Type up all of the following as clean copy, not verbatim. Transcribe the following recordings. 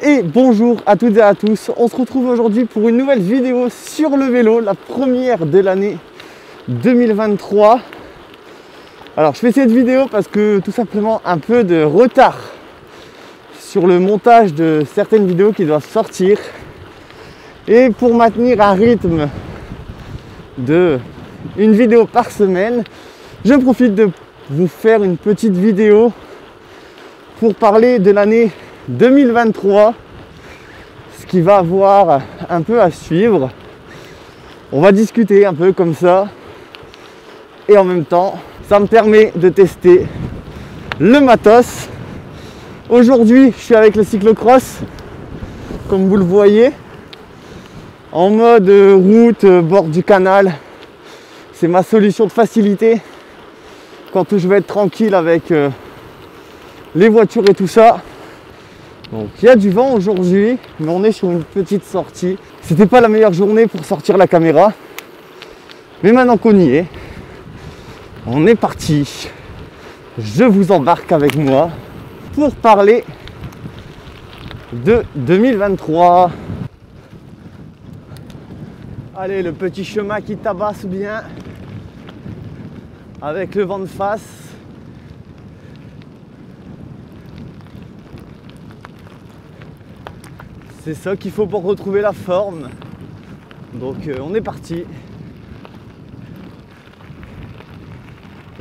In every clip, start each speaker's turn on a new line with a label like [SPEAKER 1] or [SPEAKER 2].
[SPEAKER 1] Et bonjour à toutes et à tous, on se retrouve aujourd'hui pour une nouvelle vidéo sur le vélo, la première de l'année 2023. Alors je fais cette vidéo parce que tout simplement un peu de retard sur le montage de certaines vidéos qui doivent sortir. Et pour maintenir un rythme de une vidéo par semaine, je profite de vous faire une petite vidéo pour parler de l'année 2023, ce qui va avoir un peu à suivre. On va discuter un peu comme ça et en même temps ça me permet de tester le matos. Aujourd'hui je suis avec le cyclocross, comme vous le voyez, en mode route, bord du canal. C'est ma solution de facilité quand je vais être tranquille avec les voitures et tout ça. Donc il y a du vent aujourd'hui, mais on est sur une petite sortie. C'était pas la meilleure journée pour sortir la caméra, mais maintenant qu'on y est, on est parti. Je vous embarque avec moi pour parler de 2023. Allez, le petit chemin qui tabasse bien avec le vent de face. C'est ça qu'il faut pour retrouver la forme. Donc on est parti.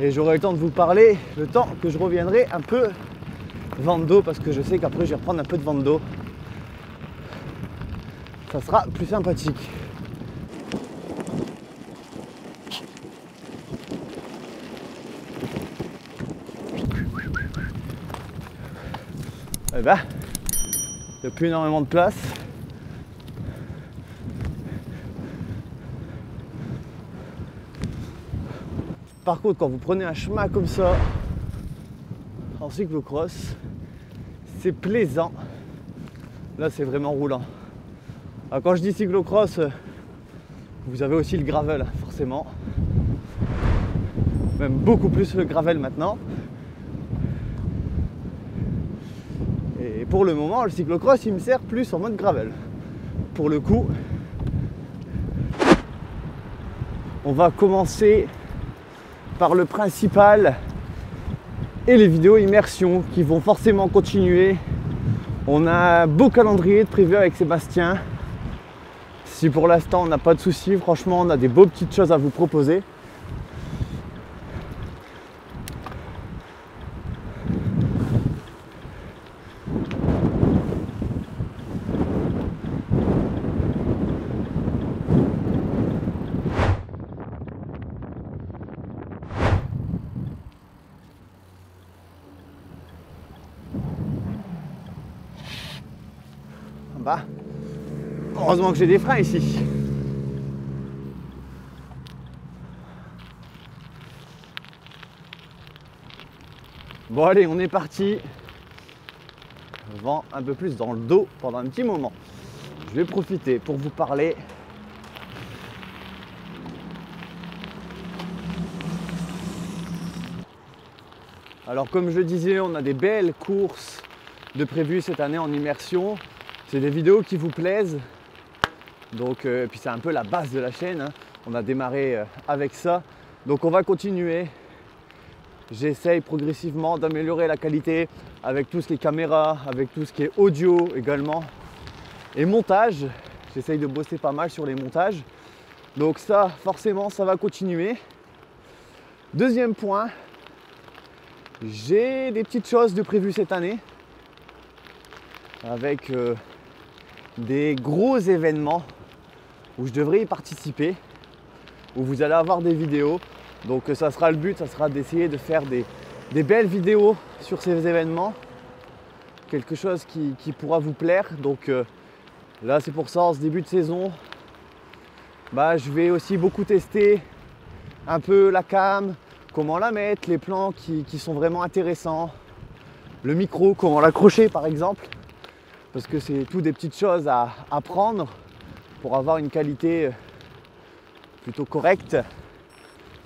[SPEAKER 1] Et j'aurai le temps de vous parler le temps que je reviendrai un peu vent d'eau, parce que je sais qu'après je vais reprendre un peu de vent d'eau. Ça sera plus sympathique. Eh ben, il n'y a plus énormément de place. Par contre, quand vous prenez un chemin comme ça en cyclocross, c'est plaisant. Là, c'est vraiment roulant. Alors, quand je dis cyclocross, vous avez aussi le gravel, forcément. Même beaucoup plus le gravel maintenant. Et pour le moment, le cyclocross, il me sert plus en mode gravel. Pour le coup, on va commencer par le principal et les vidéos immersion qui vont forcément continuer. On a un beau calendrier de prévu avec Sébastien. Si pour l'instant on n'a pas de soucis, franchement on a des beaux petites choses à vous proposer. Bah, heureusement que j'ai des freins ici. Bon allez, on est parti. Vent un peu plus dans le dos pendant un petit moment. Je vais profiter pour vous parler alors comme je le disais, on a des belles courses de prévues cette année en immersion. C'est des vidéos qui vous plaisent, donc puis c'est un peu la base de la chaîne, hein. On a démarré avec ça, donc on va continuer. J'essaye progressivement d'améliorer la qualité avec tout ce qui est caméra, avec tout ce qui est audio également, et montage. J'essaye de bosser pas mal sur les montages, donc ça forcément ça va continuer. Deuxième point, j'ai des petites choses de prévues cette année avec des gros événements où je devrais y participer, où vous allez avoir des vidéos. Donc ça sera le but, ça sera d'essayer de faire des belles vidéos sur ces événements, quelque chose qui pourra vous plaire. Donc là c'est pour ça, en ce début de saison, je vais aussi beaucoup tester un peu la cam, comment la mettre, les plans qui sont vraiment intéressants, le micro, comment l'accrocher par exemple. Parce que c'est tout des petites choses à apprendre pour avoir une qualité plutôt correcte.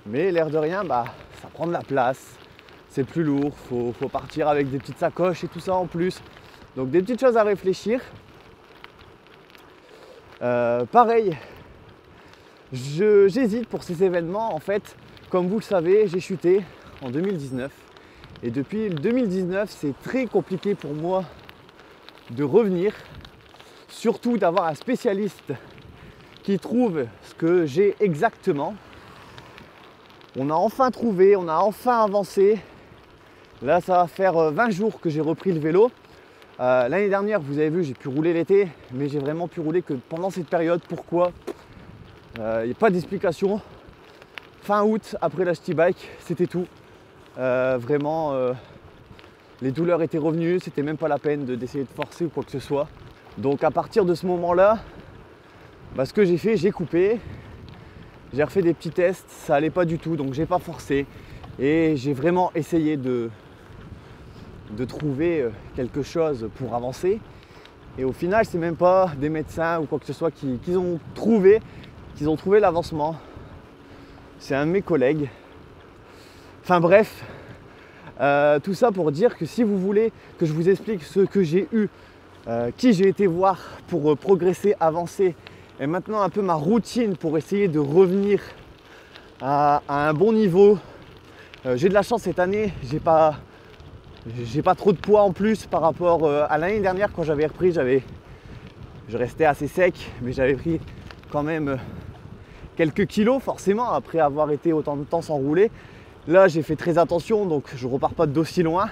[SPEAKER 1] Mais l'air de rien, ça prend de la place. C'est plus lourd, faut partir avec des petites sacoches et tout ça en plus. Donc des petites choses à réfléchir. Pareil, j'hésite pour ces événements. En fait, comme vous le savez, j'ai chuté en 2019. Et depuis 2019, c'est très compliqué pour moi de revenir. Surtout d'avoir un spécialiste qui trouve ce que j'ai exactement. On a enfin trouvé, on a enfin avancé. Là, ça va faire 20 jours que j'ai repris le vélo. L'année dernière, vous avez vu, j'ai pu rouler l'été, mais j'ai vraiment pu rouler que pendant cette période. Pourquoi? Il n'y a pas d'explication. Fin août, après la City Bike, c'était tout. Vraiment, les douleurs étaient revenues, c'était même pas la peine d'essayer de forcer ou quoi que ce soit. Donc à partir de ce moment-là, ce que j'ai fait, j'ai coupé. J'ai refait des petits tests, ça allait pas du tout, donc j'ai pas forcé. Et j'ai vraiment essayé de trouver quelque chose pour avancer. Et au final, c'est même pas des médecins ou quoi que ce soit qui ont trouvé l'avancement. C'est un de mes collègues. Enfin bref, tout ça pour dire que si vous voulez que je vous explique ce que j'ai eu, qui j'ai été voir pour progresser, avancer, et maintenant un peu ma routine pour essayer de revenir à un bon niveau. J'ai de la chance cette année, j'ai pas trop de poids en plus par rapport à l'année dernière quand j'avais repris. Je restais assez sec, mais j'avais pris quand même quelques kilos forcément après avoir été autant de temps sans rouler. Là j'ai fait très attention, donc je repars pas d'aussi loin.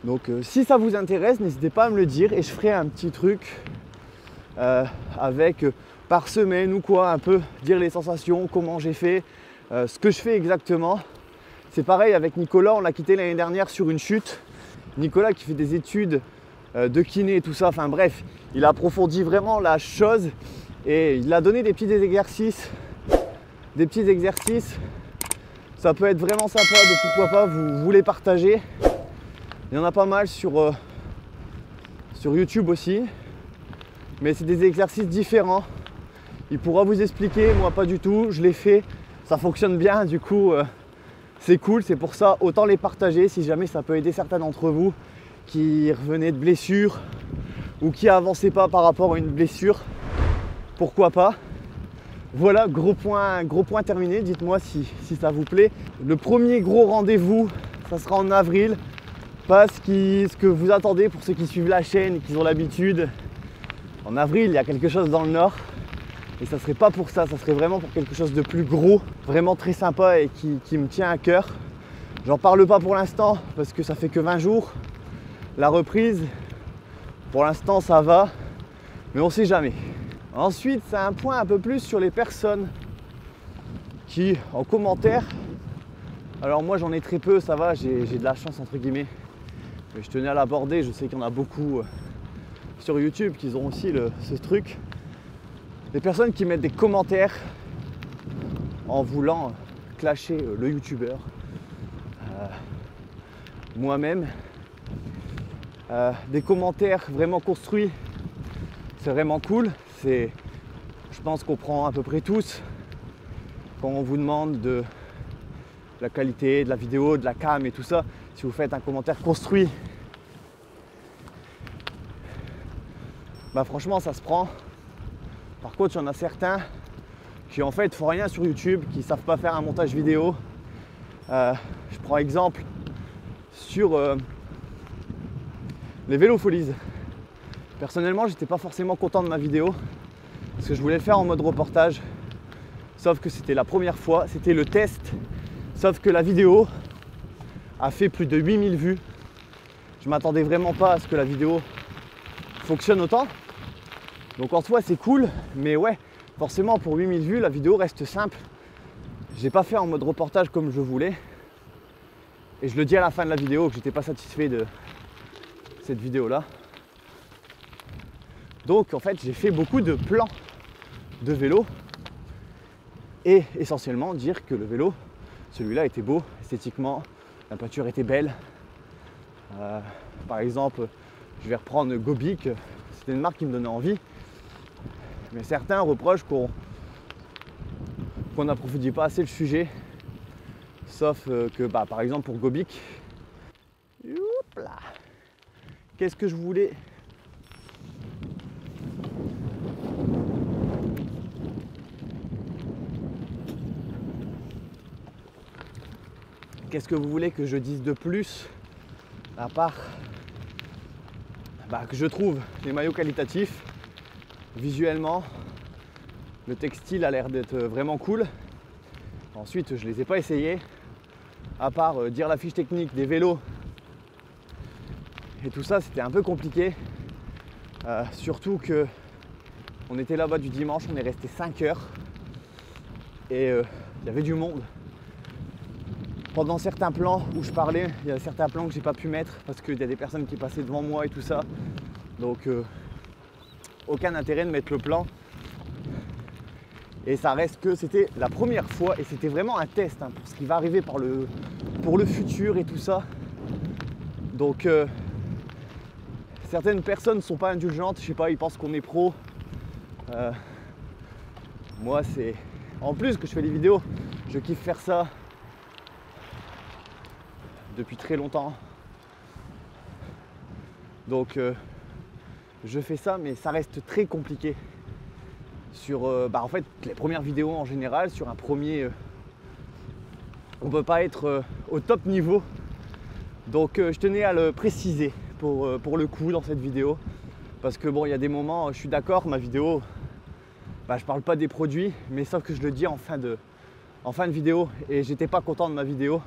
[SPEAKER 1] Donc si ça vous intéresse, n'hésitez pas à me le dire et je ferai un petit truc avec par semaine ou quoi, un peu dire les sensations, comment j'ai fait, ce que je fais exactement. C'est pareil avec Nicolas, on l'a quitté l'année dernière sur une chute. Nicolas qui fait des études de kiné et tout ça, enfin bref, il a approfondi vraiment la chose et il a donné des petits exercices. Ça peut être vraiment sympa de pourquoi pas vous les partager. Il y en a pas mal sur YouTube aussi, mais c'est des exercices différents. Il pourra vous expliquer, moi pas du tout, je l'ai fait, ça fonctionne bien, du coup c'est cool, c'est pour ça, autant les partager si jamais ça peut aider certains d'entre vous qui revenaient de blessures ou qui n'avançaient pas par rapport à une blessure, pourquoi pas. Voilà, gros point terminé, dites-moi si ça vous plaît. Le premier gros rendez-vous, ça sera en avril, pas ce que vous attendez pour ceux qui suivent la chaîne et qui ont l'habitude. En avril, il y a quelque chose dans le Nord. Et ça serait pas pour ça, ça serait vraiment pour quelque chose de plus gros, vraiment très sympa et qui me tient à cœur. J'en parle pas pour l'instant parce que ça fait que 20 jours. La reprise, pour l'instant ça va, mais on sait jamais. Ensuite, c'est un point un peu plus sur les personnes qui, en commentaire, alors moi j'en ai très peu, ça va, j'ai de la chance entre guillemets, mais je tenais à l'aborder, je sais qu'il y en a beaucoup sur YouTube qui ont aussi ce truc. Des personnes qui mettent des commentaires en voulant clasher le youtubeur, moi-même, des commentaires vraiment construits, c'est vraiment cool. Je pense qu'on prend à peu près tous quand on vous demande de la qualité de la vidéo, de la cam et tout ça. Si vous faites un commentaire construit, franchement ça se prend. Par contre, il y en a certains qui en fait font rien sur YouTube, qui ne savent pas faire un montage vidéo. Je prends exemple sur les vélos Folies. Personnellement, j'étais pas forcément content de ma vidéo parce que je voulais le faire en mode reportage. Sauf que c'était la première fois, c'était le test. Sauf que la vidéo a fait plus de 8000 vues. Je m'attendais vraiment pas à ce que la vidéo fonctionne autant. Donc en soi c'est cool, mais ouais, forcément pour 8000 vues, la vidéo reste simple. J'ai pas fait en mode reportage comme je voulais. Et je le dis à la fin de la vidéo que j'étais pas satisfait de cette vidéo là. Donc en fait j'ai fait beaucoup de plans de vélo et essentiellement dire que le vélo, celui-là était beau esthétiquement, la peinture était belle. Par exemple, je vais reprendre Gobic, c'était une marque qui me donnait envie. Mais certains reprochent qu'on n'approfondit pas assez le sujet. Sauf que par exemple pour Gobic, qu'est-ce que je voulais? Qu'est-ce que vous voulez que je dise de plus? À part que je trouve les maillots qualitatifs, visuellement, le textile a l'air d'être vraiment cool. Ensuite, je ne les ai pas essayés, à part dire la fiche technique des vélos. Et tout ça, c'était un peu compliqué. Surtout que on était là-bas du dimanche, on est resté 5 heures. Et il y avait du monde. Pendant certains plans où je parlais, il y a certains plans que j'ai pas pu mettre parce qu'il y a des personnes qui passaient devant moi et tout ça. Donc aucun intérêt de mettre le plan. Et ça reste que c'était la première fois et c'était vraiment un test pour ce qui va arriver pour le futur et tout ça. Donc certaines personnes ne sont pas indulgentes, je sais pas, ils pensent qu'on est pro. Moi c'est... En plus que je fais des vidéos, je kiffe faire ça depuis très longtemps. Donc je fais ça, mais ça reste très compliqué. Sur en fait les premières vidéos en général, sur un premier on peut pas être au top niveau. Donc je tenais à le préciser pour le coup dans cette vidéo. Parce que bon, il y a des moments, je suis d'accord, ma vidéo, je parle pas des produits, mais sauf que je le dis en fin de vidéo et j'étais pas content de ma vidéo.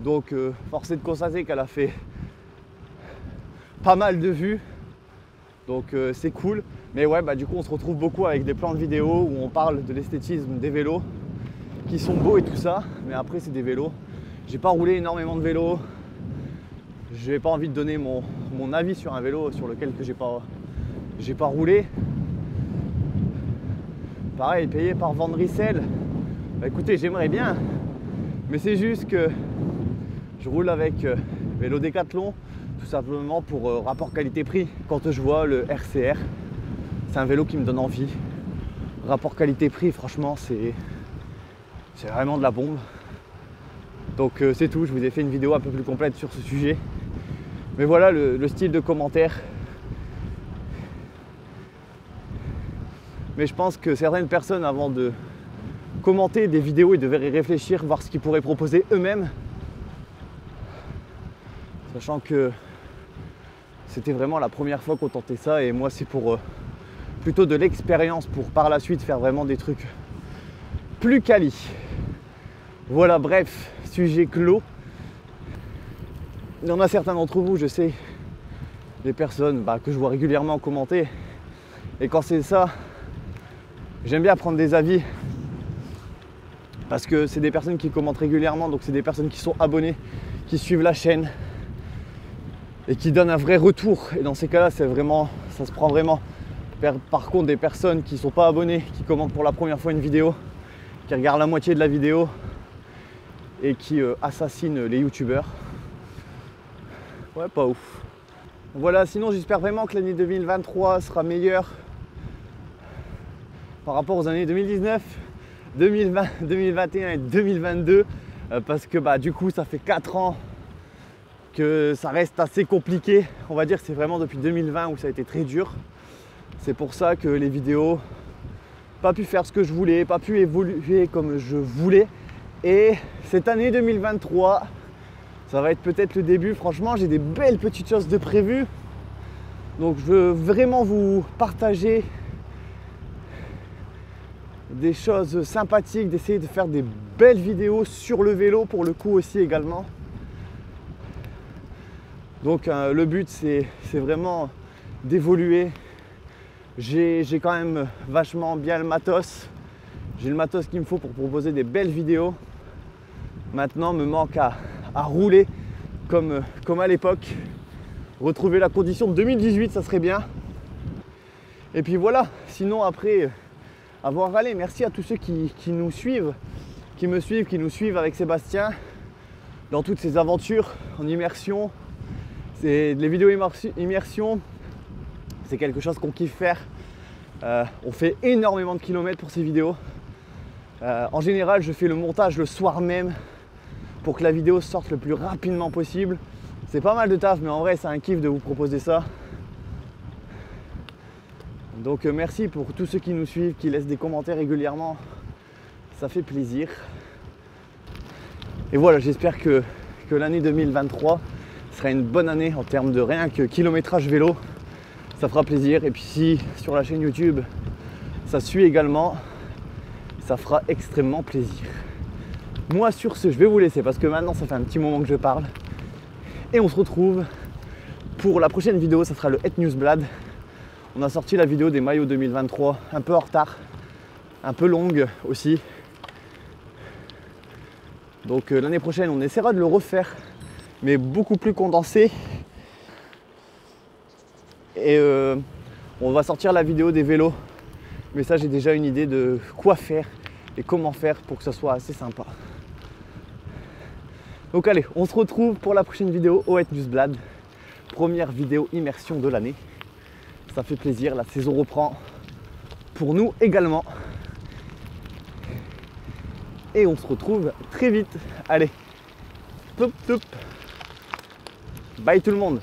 [SPEAKER 1] Donc force est de constater qu'elle a fait pas mal de vues. Donc c'est cool. Mais ouais, du coup on se retrouve beaucoup avec des plans de vidéo où on parle de l'esthétisme des vélos qui sont beaux et tout ça. Mais après c'est des vélos. J'ai pas roulé énormément de vélos. J'ai pas envie de donner mon avis sur un vélo sur lequel que j'ai pas roulé. Pareil, payé par Van Rissel. Écoutez, j'aimerais bien. Mais c'est juste que je roule avec vélo Décathlon. Tout simplement pour rapport qualité-prix. Quand je vois le RCR, c'est un vélo qui me donne envie. Rapport qualité-prix, franchement, c'est vraiment de la bombe. Donc c'est tout, je vous ai fait une vidéo un peu plus complète sur ce sujet. Mais voilà le style de commentaire. Mais je pense que certaines personnes, avant de commenter des vidéos, ils devraient y réfléchir, voir ce qu'ils pourraient proposer eux-mêmes. Sachant que c'était vraiment la première fois qu'on tentait ça et moi c'est pour plutôt de l'expérience pour par la suite faire vraiment des trucs plus quali. Voilà, bref, sujet clos. Il y en a certains d'entre vous, je sais, des personnes que je vois régulièrement commenter. Et quand c'est ça, j'aime bien prendre des avis parce que c'est des personnes qui commentent régulièrement, donc c'est des personnes qui sont abonnées, qui suivent la chaîne et qui donnent un vrai retour. Et dans ces cas-là, c'est vraiment, ça se prend vraiment. Par contre, des personnes qui ne sont pas abonnées, qui commentent pour la première fois une vidéo, qui regardent la moitié de la vidéo et qui assassinent les youtubeurs. Ouais, pas ouf. Voilà, sinon j'espère vraiment que l'année 2023 sera meilleure par rapport aux années 2019, 2020, 2021 et 2022 parce que du coup ça fait 4 ans que ça reste assez compliqué. On va dire que c'est vraiment depuis 2020 où ça a été très dur. C'est pour ça que les vidéos, pas pu faire ce que je voulais, pas pu évoluer comme je voulais. Et cette année 2023, ça va être peut-être le début. Franchement, j'ai des belles petites choses de prévues. Donc je veux vraiment vous partager des choses sympathiques, d'essayer de faire des belles vidéos sur le vélo pour le coup aussi également. Donc le but c'est vraiment d'évoluer. J'ai quand même vachement bien le matos. J'ai le matos qu'il me faut pour proposer des belles vidéos. Maintenant, me manque à rouler comme à l'époque. Retrouver la condition de 2018, ça serait bien. Et puis voilà, sinon après avoir râlé, merci à tous ceux qui nous suivent, qui me suivent, qui nous suivent avec Sébastien dans toutes ces aventures en immersion. Les vidéos immersion, c'est quelque chose qu'on kiffe faire. On fait énormément de kilomètres pour ces vidéos. En général, je fais le montage le soir même pour que la vidéo sorte le plus rapidement possible. C'est pas mal de taf, mais en vrai c'est un kiff de vous proposer ça. Donc merci pour tous ceux qui nous suivent, qui laissent des commentaires régulièrement. Ça fait plaisir. Et voilà, j'espère que l'année 2023 sera une bonne année en termes de rien que kilométrage vélo. Ça fera plaisir. Et puis si sur la chaîne YouTube ça suit également, ça fera extrêmement plaisir. Moi sur ce, je vais vous laisser parce que maintenant ça fait un petit moment que je parle. Et on se retrouve pour la prochaine vidéo, ça sera le Het Nieuwsblad. On a sorti la vidéo des maillots 2023, un peu en retard, un peu longue aussi. Donc l'année prochaine, on essaiera de le refaire, mais beaucoup plus condensé. Et on va sortir la vidéo des vélos. Mais ça, j'ai déjà une idée de quoi faire et comment faire pour que ça soit assez sympa. Donc allez, on se retrouve pour la prochaine vidéo au Het Nieuwsblad. Première vidéo immersion de l'année. Ça fait plaisir, la saison reprend pour nous également. Et on se retrouve très vite. Allez, top top. Bye tout le monde.